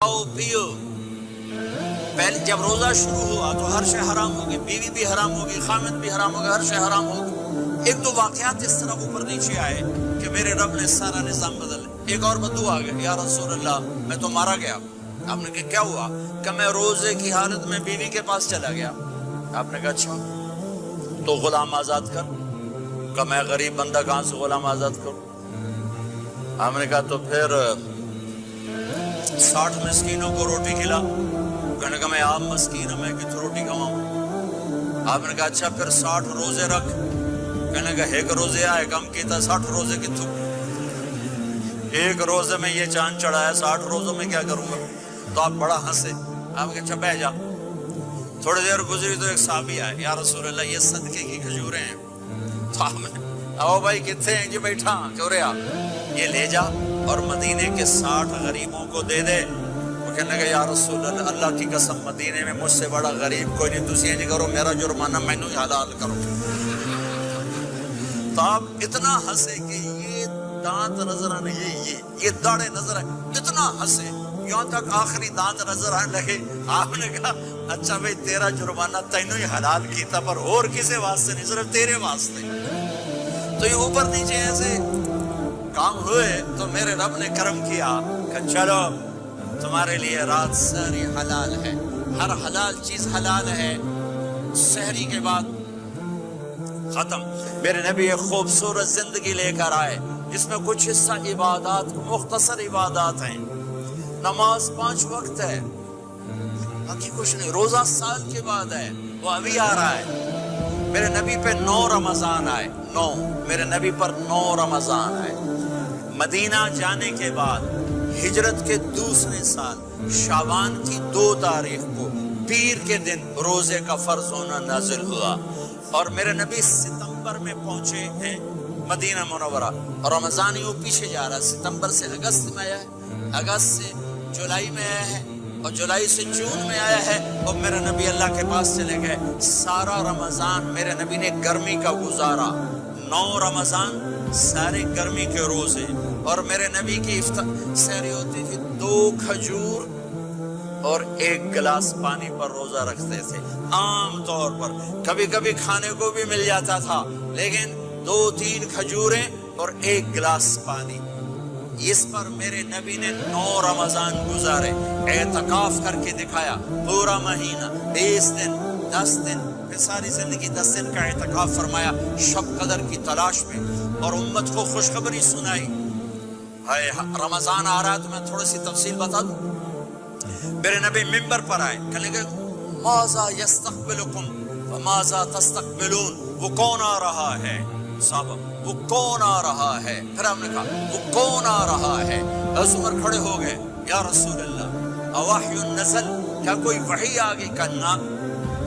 کھاؤ پیو. پہلے جب روزہ شروع ہوا تو ہر شے حرام ہوگی, بیوی بھی حرام ہوگی, خامد بھی حرام ہوگا, ہر شے حرام ہوگی. ایک دو واقعات اس طرح اوپر نیچے آئے کہ میرے رب نے سارا نظام بدل. ایک اور بدو آ گیا, یا رسول اللہ میں تو مارا گیا. آپ نے کہا کیا ہوا؟ کہ میں روزے کی حالت میں بیوی کے پاس چلا گیا. آپ نے کہا اچھا تو غلام آزاد کر. کہ میں غریب بندہ کہاں سے غلام آزاد کروں؟ آپ نے کہا تو پھر 60 مسکینوں کو روٹی کھلا. کہنے کہا میں عام مسکین ہوں, میں کتوں روٹی کھواؤں؟ آپ نے کہا اچھا پھر 60 روزے رکھ. کہنے کہا ایک روزے آئے کم کیتا, 60 روزے کتوں؟ ایک روزے میں یہ چاند چڑھا ہے, 60 روزوں میں کیا کروں گا؟ تو آپ بڑا ہنسے. آپ کہا اچھا بہ جا. تھوڑی دیر گزری تو ایک صحابی آئے, یا رسول اللہ یہ صدقے کی کھجوریں ہیں. تو آپ نے او بھائی کتنے ہیں جی؟ بیٹھا چورے آپ, یہ لے جا اور مدینے کے 60 غریبوں کو دے دے. وہ کہنے لگا یا رسول اللہ اللہ کی قسم مدینے میں مجھ سے بڑا غریب کوئی نہیں, تسی نہیں کرو, میرا جرمانہ میں نے حلال کرو. تو آپ اتنا ہنسے کہ یہ دانت نظر آنے, یہ داڑے نظر آئے, اتنا ہنسے یہاں تک آخری دانت نظر آنے لگے. آپ نے کہا اچھا بھائی تیرا جرمانہ تینوں ہی حلال کیتا, پر اور کسی واسطے نہیں, صرف تیرے واسطے. تو یہ اوپر نیچے ایسے کام ہوئے تو میرے رب نے کرم کیا کہ چلو تمہارے لیے رات سحری حلال ہے, ہر حلال چیز حلال ہے. سحری کے بعد ختم. میرے نبی ایک خوبصورت زندگی لے کر آئے جس میں کچھ حصہ عبادات, مختصر عبادات ہیں. نماز 5 وقت ہے, باقی کچھ نہیں. روزہ سال کے بعد ہے, وہ ابھی آ رہا ہے. میرے نبی پہ 9 رمضان آئے, 9 میرے نبی پر 9 رمضان آئے. مدینہ جانے کے بعد ہجرت کے دوسرے سال شعبان کی 2 تاریخ کو پیر کے دن روزے کا فرض ہونا نازل ہوا. اور میرے نبی ستمبر میں پہنچے ہیں مدینہ منورہ. رمضان یوں پیچھے جا رہا, ستمبر سے اگست میں آیا ہے, اگست سے جولائی میں آیا ہے, اور جولائی سے جون میں آیا ہے. اور میرے نبی اللہ کے پاس چلے گئے. سارا رمضان میرے نبی نے گرمی کا گزارا. 9 رمضان سارے گرمی کے روزے. اور میرے نبی کی سحری ہوتی تھی 2 کھجور اور 1 گلاس پانی پر روزہ رکھتے تھے عام طور پر. کبھی کبھی کھانے کو بھی مل جاتا تھا, لیکن 2-3 کھجوریں اور 1 گلاس پانی. اس پر میرے نبی نے 9 رمضان گزارے, اعتکاف کر کے دکھایا. پورا مہینہ 20 دن 10 دن, پھر ساری زندگی 10 دن کا اعتکاف فرمایا شب قدر کی تلاش میں, اور امت کو خوشخبری سنائی. رمضان آ رہا ہے تو میں تھوڑی سی تفصیل بتا دوں. میرے نبی منبر پر آئے, کہنے لگے ماذا یستقبلکم وماذا تستقبلون, وہ کون آ رہا ہے صاحب, وہ کون آ رہا ہے؟ پھر ہم نے کہا وہ کون آ رہا ہے؟ حضرت عمر کھڑے ہو گئے, یا رسول اللہ اوحی نزل, کیا کوئی وحی آ گئی؟ کہا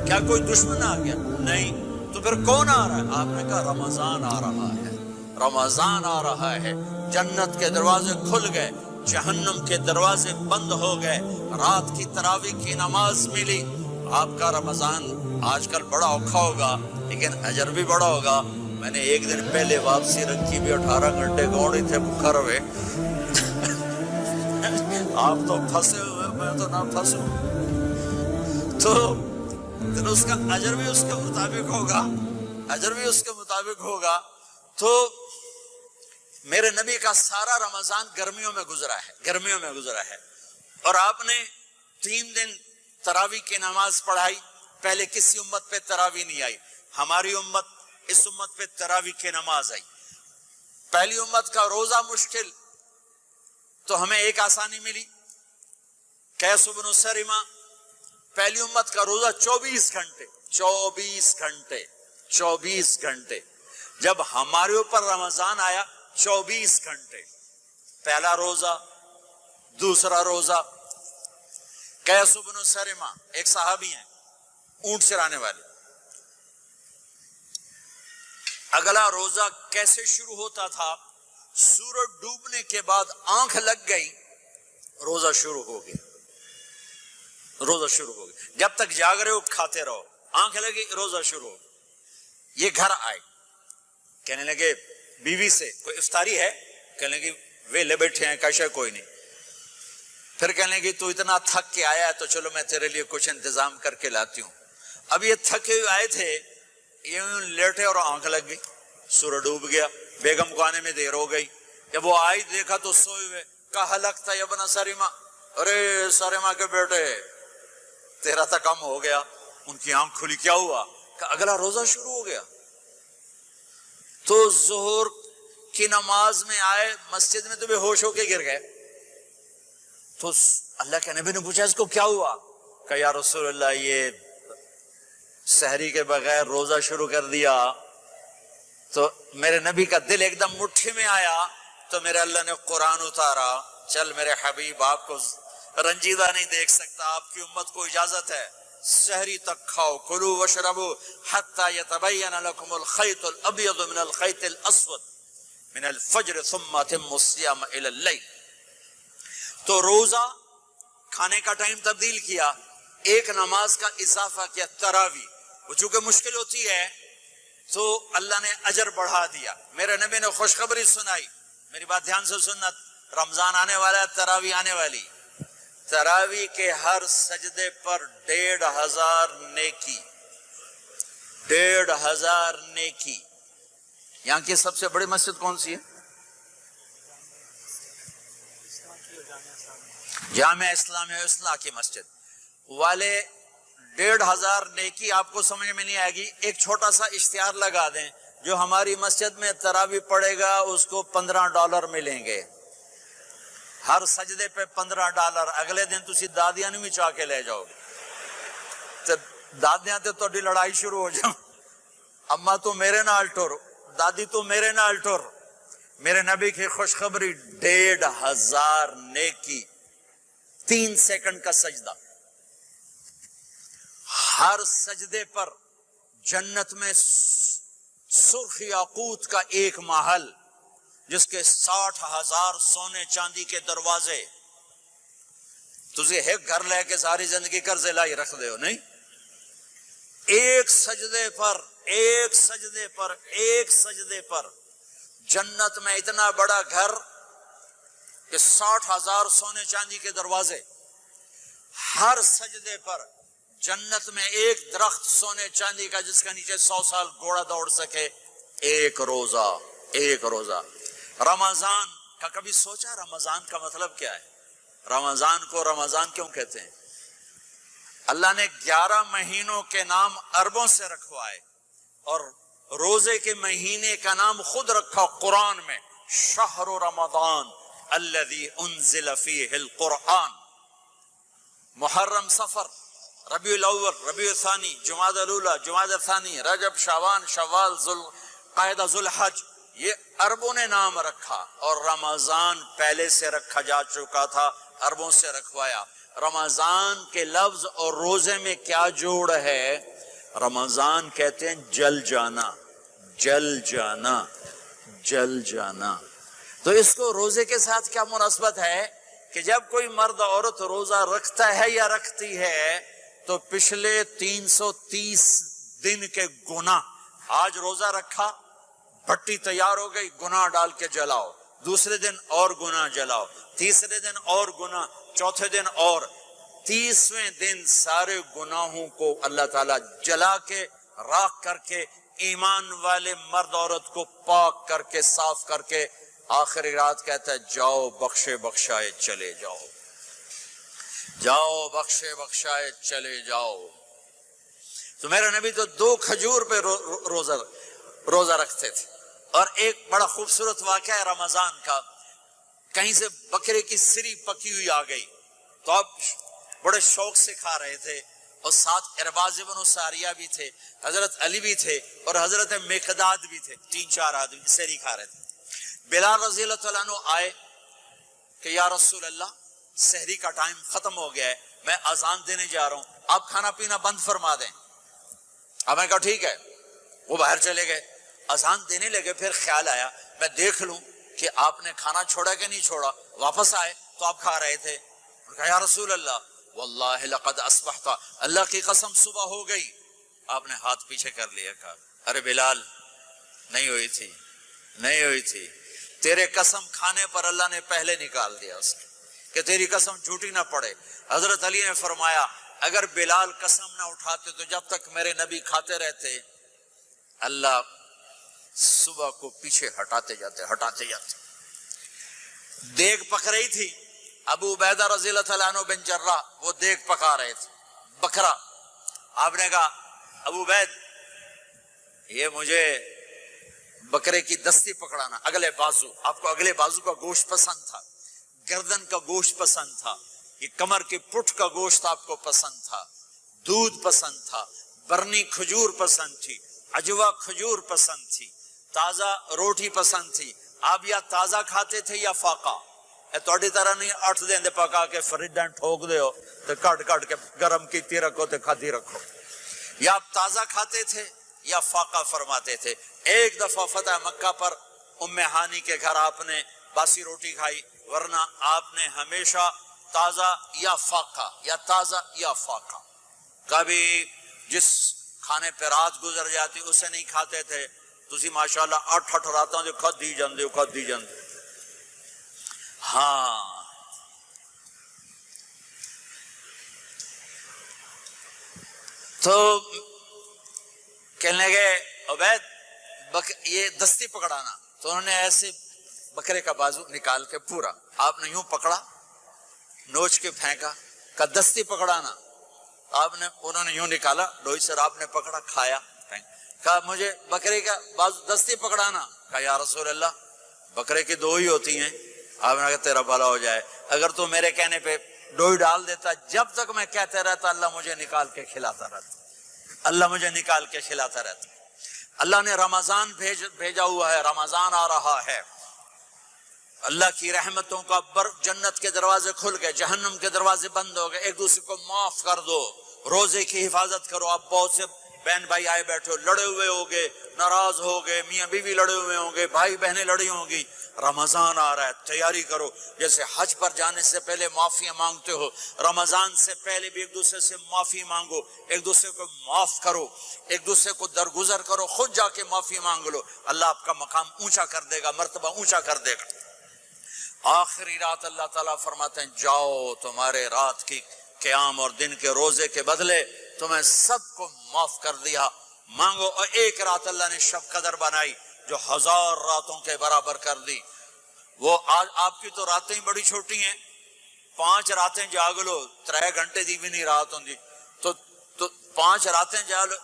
کیا کوئی دشمن آ گیا؟ نہیں. تو پھر کون آ رہا ہے؟ آپ نے کہا رمضان آ رہا ہے, رمضان آ رہا ہے. جنت کے دروازے کھل گئے, جہنم کے دروازے بند ہو گئے, رات کی تراویح کی نماز ملی. آپ کا رمضان آج کل بڑا اوکھا ہوگا لیکن اجر بھی بڑا ہوگا. میں نے ایک دن پہلے واپسی رکھی بھی 18 گھنٹے گوڑی تھے بکھر ہوئے. آپ تو پھنسے ہوئے, میں تو نہ پھنسوں. تو اس کا اجر بھی اس کے مطابق ہوگا, اجر بھی اس کے مطابق ہوگا. تو میرے نبی کا سارا رمضان گرمیوں میں گزرا ہے, گرمیوں میں گزرا ہے. اور آپ نے 3 دن تراویح کی نماز پڑھائی. پہلے کسی امت پہ تراویح نہیں آئی, ہماری امت اس امت پہ تراویح کی نماز آئی. پہلی امت کا روزہ مشکل, تو ہمیں ایک آسانی ملی. قیس بن سرمہ, پہلی امت کا روزہ 24 گھنٹے, 24 گھنٹے, 24 گھنٹے. جب ہمارے اوپر رمضان آیا 24 گھنٹے, پہلا روزہ, دوسرا روزہ. قیس بن سرمہ ایک صحابی ہیں, اونٹ چرانے والے. اگلا روزہ کیسے شروع ہوتا تھا؟ سورج ڈوبنے کے بعد آنکھ لگ گئی, روزہ شروع ہو گیا, روزہ شروع ہو گیا. جب تک جاگ رہے ہو کھاتے رہو, آنکھ لگی روزہ شروع ہو. یہ گھر آئے, کہنے لگے بیوی سے کوئی افطاری ہے؟ کہنے لگے ویلے بیٹھے ہیں, کیسے کوئی نہیں. پھر کہنے لگی تو اتنا تھک کے آیا ہے تو چلو میں تیرے لیے کچھ انتظام کر کے لاتی ہوں. اب یہ تھکے ہوئے آئے تھے, یوں لیٹے اور آنکھ لگ گئی, سورج ڈوب گیا, بیگم کو آنے میں دیر ہو گئی. جب وہ آئی دیکھا تو سوئے ہوئے. کہا لگتا ہے ابن سریما, ارے سریما کے بیٹے تیرا تو کم ہو گیا. ان کی آنکھ کھلی, کیا ہوا؟ کہ اگلا روزہ شروع ہو گیا. تو ظہر کی نماز میں آئے مسجد میں تو بے ہوش ہو کے گر گئے. تو اللہ کے نبی نے پوچھا اس کو کیا ہوا؟ کہ یا رسول اللہ یہ سحری کے بغیر روزہ شروع کر دیا. تو میرے نبی کا دل ایک دم مٹھی میں آیا, تو میرے اللہ نے قرآن اتارا, چل میرے حبیب آپ کو رنجیدہ نہیں دیکھ سکتا, آپ کی امت کو اجازت ہے سحری تک کھاؤ, کلوا واشربوا حتی یتبین لکم الخیط الابیض من الخیط الاسود من الفجر ثم اتموا الصیام الی اللیل. تو روزہ کھانے کا ٹائم تبدیل کیا, ایک نماز کا اضافہ کیا, تراویح. وہ چونکہ مشکل ہوتی ہے تو اللہ نے اجر بڑھا دیا. میرے نبی نے خوشخبری سنائی, میری بات دھیان سے سننا, رمضان آنے والا ہے, تراویح آنے والی. تراویح کے ہر سجدے پر 1500 نیکی, 1500 نیکی. یہاں کی سب سے بڑی مسجد کون سی ہے؟ جامعہ اسلامیہ اصلاح کی مسجد والے. 1500 نیکی آپ کو سمجھ میں نہیں آئے گی. ایک چھوٹا سا اشتہار لگا دیں, جو ہماری مسجد میں تراویح پڑے گا اس کو $15 ملیں گے, ہر سجدے پہ $15. اگلے دن تسی دادیاں بھی چاہ کے لے جاؤ گے, تو دادیاں تے تہاڈی لڑائی شروع ہو جاؤ, اما تو میرے نال ٹر, دادی تو میرے نال ٹر. میرے نبی کی خوشخبری, 1500 نیکی, 3 سیکنڈ کا سجدہ. ہر سجدے پر جنت میں سرخ یاقوت کا ایک محل, جس کے 60,000 سونے چاندی کے دروازے. تجھے ایک گھر لے کے ساری زندگی قرضے لائی رکھ دے ہو نہیں. ایک سجدے پر, ایک سجدے پر, ایک سجدے پر جنت میں اتنا بڑا گھر کہ 60,000 سونے چاندی کے دروازے. ہر سجدے پر جنت میں ایک درخت سونے چاندی کا جس کا نیچے 100 سال گھوڑا دوڑ سکے. ایک روزہ, ایک روزہ. رمضان کا کبھی سوچا رمضان کا مطلب کیا ہے؟ رمضان کو رمضان کیوں کہتے ہیں؟ اللہ نے 11 مہینوں کے نام عربوں سے رکھوائے, اور روزے کے مہینے کا نام خود رکھا قرآن میں, شہر رمضان الذی انزل فیہ القرآن. محرم, صفر, ربیع الاول, ربیع الثانی, جمادی الاولی, جمادی الثانی, رجب, شعبان, شوال, ذوالقعدہ, ذوالحج, یہ عربوں نے نام رکھا. اور رمضان پہلے سے رکھا جا چکا تھا, عربوں سے رکھوایا. رمضان کے لفظ اور روزے میں کیا جوڑ ہے؟ رمضان کہتے ہیں جل جانا, جل جانا, جل جانا. تو اس کو روزے کے ساتھ کیا مناسبت ہے کہ جب کوئی مرد عورت روزہ رکھتا ہے یا رکھتی ہے تو پچھلے 330 دن کے گناہ, آج روزہ رکھا, بھٹی تیار ہو گئی, گناہ ڈال کے جلاؤ, دوسرے دن اور گناہ جلاؤ, تیسرے دن اور گناہ, چوتھے دن اور, 30ویں دن سارے گناہوں کو اللہ تعالیٰ جلا کے, راکھ کر کے, ایمان والے مرد عورت کو پاک کر کے, صاف کر کے, آخری رات کہتا ہے جاؤ بخشے بخشائے چلے جاؤ, جاؤ بخشے بخشائے چلے جاؤ. تو میرے نبی تو 2 کھجور پہ روزہ رکھتے تھے. اور ایک بڑا خوبصورت واقعہ ہے رمضان کا, کہیں سے بکرے کی سری پکی ہوئی آ گئی, تو اب بڑے شوق سے کھا رہے تھے, اور ساتھ ارباز بن ساریہ بھی تھے, حضرت علی بھی تھے, اور حضرت مقداد بھی تھے. 3-4 آدمی سری کھا رہے تھے. بلال رضی اللہ تعالیٰ عنہ آئے کہ یا رسول اللہ سحری کا ٹائم ختم ہو گیا ہے, میں اذان دینے جا رہا ہوں, آپ کھانا پینا بند فرما دیں. اب میں کہا ٹھیک ہے. وہ باہر چلے گئے, اذان دینے لگے. پھر خیال آیا میں دیکھ لوں کہ آپ نے کھانا چھوڑا کہ نہیں چھوڑا. واپس آئے تو آپ کھا رہے تھے. کہا یا رسول اللہ واللہ لقد اصبحت, اللہ کی قسم صبح ہو گئی. آپ نے ہاتھ پیچھے کر لیا, کہا ارے بلال نہیں ہوئی تھی, نہیں ہوئی تھی, تیرے قسم کھانے پر اللہ نے پہلے نکال دیا اس کو. کہ تیری قسم جھوٹی نہ پڑے۔ حضرت علی نے فرمایا اگر بلال قسم نہ اٹھاتے تو جب تک میرے نبی کھاتے رہتے اللہ صبح کو پیچھے ہٹاتے جاتے۔ دیگ پک رہی تھی، ابو عبیدہ رضی اللہ تعالیٰ عنہ بن جراح وہ دیگ پکا رہے تھے، بکرا۔ آپ نے کہا ابو عبید یہ مجھے بکرے کی دستی پکڑانا، اگلے بازو، آپ کو اگلے بازو کا گوشت پسند تھا، گردن کا گوشت پسند تھا، یہ کمر کے پٹھ کا گوشت آپ کو پسند تھا، دودھ پسند تھا، برنی کھجور پسند تھی، عجوا کھجور پسند تھی، تازہ روٹی پسند تھی۔ آپ یا تازہ کھاتے تھے یا فاقہ، توڑی طرح نہیں 8 دن دے پکا کے فریڈاں ٹھوک دے ہو تو کٹ کے گرم کیتی رکھو تو کھاتی رکھو، یا آپ تازہ کھاتے تھے یا فاقہ فرماتے تھے۔ ایک دفعہ فتح مکہ پر ام ہانی کے گھر آپ نے باسی روٹی کھائی، ورنہ آپ نے ہمیشہ تازہ یا فاقہ یا تازہ یا فاقہ، کبھی جس کھانے پہ رات گزر جاتی اسے نہیں کھاتے تھے۔ تسی ماشاءاللہ 8 راتاں جو کھدی جاندے ہو۔ ہاں تو کہنے لگے عبید یہ دستی پکڑانا، تو انہوں نے ایسے بکرے کا بازو نکال کے پورا آپ نے یوں پکڑا، نوچ کے پھینکا، کہ دستی پکڑانا، آپ نے انہوں نے یوں نکالا ڈوئی سر، آپ نے پکڑا، کھایا، کہا مجھے بکرے کا بازو دستی پکڑانا، کہا یا رسول اللہ بکرے کی 2 ہی ہوتی ہیں۔ آپ نے کہا تیرا بھلا ہو جائے، اگر تو میرے کہنے پہ ڈوئی ڈال دیتا، جب تک میں کہتے رہتا اللہ مجھے نکال کے کھلاتا رہتا، اللہ مجھے نکال کے کھلاتا رہتا۔ اللہ نے رمضان بھیجا ہوا ہے، رمضان آ رہا ہے، اللہ کی رحمتوں کا جنت کے دروازے کھل گئے، جہنم کے دروازے بند ہو گئے، ایک دوسرے کو معاف کر دو، روزے کی حفاظت کرو۔ آپ بہت سے بہن بھائی آئے بیٹھے ہو، لڑے ہوئے ہوگے، ناراض ہوگے، میاں بیوی لڑے ہوئے ہوں گے، بھائی بہنیں لڑی ہوں گی، رمضان آ رہا ہے، تیاری کرو۔ جیسے حج پر جانے سے پہلے معافیاں مانگتے ہو، رمضان سے پہلے بھی ایک دوسرے سے معافی مانگو، ایک دوسرے کو معاف کرو، ایک دوسرے کو درگزر کرو، خود جا کے معافی مانگ لو، اللہ آپ کا مقام اونچا کر دے گا، مرتبہ اونچا کر دے گا۔ آخری رات اللہ تعالیٰ فرماتے ہیں جاؤ، تمہارے رات کی قیام اور دن کے روزے کے بدلے تمہیں سب کو معاف کر دیا، مانگو۔ اور ایک رات اللہ نے شب قدر بنائی جو 1000 راتوں کے برابر کر دی۔ وہ آج آپ کی تو راتیں ہی بڑی چھوٹی ہیں، 5 راتیں جاگ لو، 3 گھنٹے دی بھی نہیں رات ہوندی، تو 5 راتیں جاگ لو،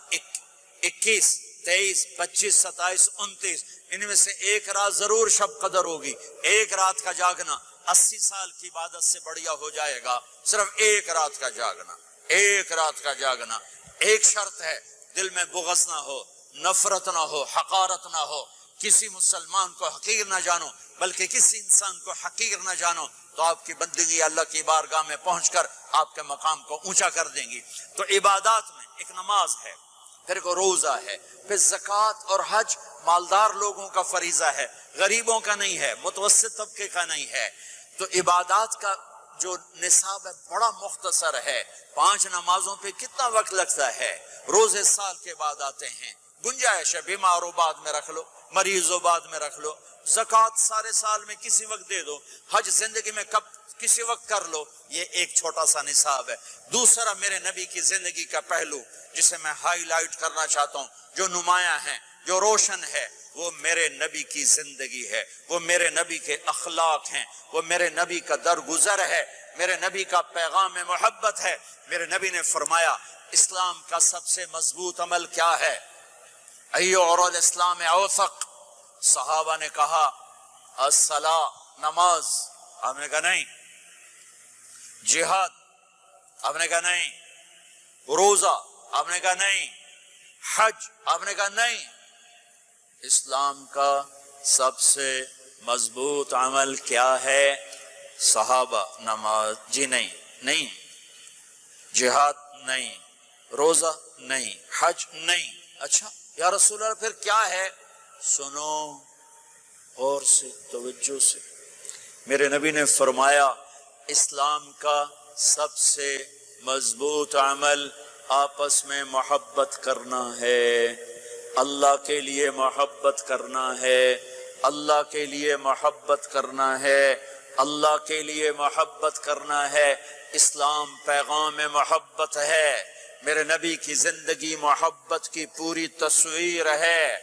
21 23 25 27 29، ان میں سے ایک رات ضرور شب قدر ہوگی۔ ایک رات کا جاگنا 80 سال کی عبادت سے بڑھیا ہو جائے گا، صرف ایک رات کا جاگنا، ایک رات کا جاگنا۔ ایک شرط ہے، دل میں بغض نہ ہو، نفرت نہ ہو، حقارت نہ ہو، کسی مسلمان کو حقیر نہ جانو، بلکہ کسی انسان کو حقیر نہ جانو، تو آپ کی بندگی اللہ کی بارگاہ میں پہنچ کر آپ کے مقام کو اونچا کر دیں گی۔ تو عبادات میں ایک نماز ہے، پھر ایک روزہ ہے، پھر زکوٰۃ اور حج مالدار لوگوں کا فریضہ ہے، غریبوں کا نہیں ہے، متوسط طبقے کا نہیں ہے۔ تو عبادات کا جو نصاب ہے بڑا مختصر ہے۔ 5 نمازوں پہ کتنا وقت لگتا ہے؟ روزے سال کے بعد آتے ہیں، گنجائش ہے، بیمار ہو بعد میں رکھ لو، مریض ہو بعد میں رکھ لو، زکوٰۃ سارے سال میں کسی وقت دے دو، حج زندگی میں کب کسی وقت کر لو۔ یہ ایک چھوٹا سا نصاب ہے۔ دوسرا میرے نبی کی زندگی کا پہلو جسے میں ہائی لائٹ کرنا چاہتا ہوں، جو نمایاں ہے، جو روشن ہے، وہ میرے نبی کی زندگی ہے، وہ میرے نبی کے اخلاق ہیں، وہ میرے نبی کا درگزر ہے، میرے نبی کا پیغام محبت ہے۔ میرے نبی نے فرمایا اسلام کا سب سے مضبوط عمل کیا ہے؟ ایو اور الاسلام اوثق۔ صحابہ نے کہا الصلاۃ، نماز، آپ نے کہا نہیں۔ جہاد، آپ نے کہا نہیں۔ روزہ، آپ نے کہا نہیں۔ حج، آپ نے کہا نہیں۔ اسلام کا سب سے مضبوط عمل کیا ہے؟ صحابہ، نماز، جی نہیں۔ جہاد نہیں، روزہ نہیں، حج نہیں۔ اچھا یا رسول اللہ پھر کیا ہے؟ سنو اور سے توجہ سے، میرے نبی نے فرمایا اسلام کا سب سے مضبوط عمل آپس میں محبت کرنا ہے، اللہ کے لیے محبت کرنا ہے، اللہ کے لیے محبت کرنا ہے، اللہ کے لیے محبت کرنا ہے، اسلام پیغام محبت ہے، میرے نبی کی زندگی محبت کی پوری تصویر ہے۔